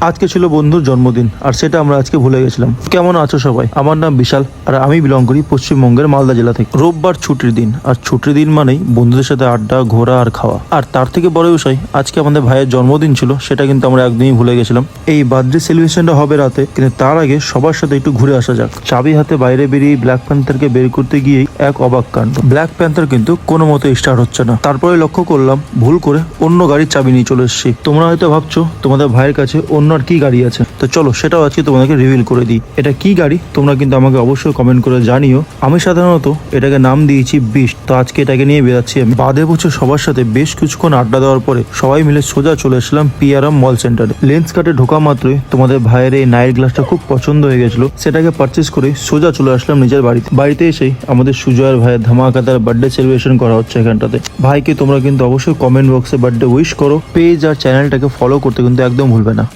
আজকে ছিল বন্ধুর জন্মদিন আর সেটা আমরা আজকে ভুলে গেছিলাম। কেমন আছো সবাই? আমার নাম বিশাল আর আমি বিলং করি পশ্চিমবঙ্গের মালদা জেলা থেকে। রোববার ছুটির দিন, আর ছুটির দিন মানেই বন্ধুদের সাথে আড্ডা, ঘোরা আর খাওয়া। আর তার থেকে বড় বিষয়, আজকে আমাদের ভাইয়ের জন্মদিন ছিল, সেটা কিন্তু আমরা একদমই ভুলে গেছিলাম। এই বার্থডে সেলিব্রেশনটা হবে রাতে, কিন্তু তার আগে সবার সাথে একটু ঘুরে আসা যাক। চাবি হাতে বাইরে বেরিয়ে ব্ল্যাক প্যান্থারকে বের করতে গিয়েই এক অবাক কাণ্ড। ব্ল্যাক প্যান্থার কিন্তু কোনো মতো স্টার্ট হচ্ছে না। তারপরে লক্ষ্য করলাম ভুল করে অন্য গাড়ির চাবি নিয়ে চলে এসেছি। তোমরা হয়তো ভাবছো তোমাদের ভাইয়ের কাছে অন্য আর কি গাড়ি আছে, তো চলো সেটাও আজকে তোমাদেরকে রিভিল করে দিই। এটা কি গাড়ি তোমরা কিন্তু আমাকে অবশ্যই কমেন্ট করে জানিও। আমি সাধারণত এটাকে নাম দিয়েছি বিস্ট। তো আজকে এটাকে নিয়ে বেরাচ্ছি আমি। বাদে বছর সবার সাথে বেশ কিছুক্ষণ আড্ডা দেওয়ার পরে সবাই মিলে সোজা চলে এসলাম পিআরএম মল সেন্টারে। লেন্স কাটে ঢোকা মাত্রই তোমাদের ভাইয়ের এই নাইট গ্লাসটা খুব পছন্দ হয়ে গেছিল, সেটাকে পারচেস করে সোজা চলে আসলাম নিজের বাড়িতে এসেই আমাদের সুজয়ের ভাইয়ের ধামাকাদার বার্থডে সেলিব্রেশন করা হচ্ছে এখানটাতে। ভাইকে তোমরা কিন্তু অবশ্যই কমেন্ট বক্সে বার্থডে উইশ করো। পেজ আর চ্যানেলটাকে ফলো করতে কিন্তু একদম ভুলবে না।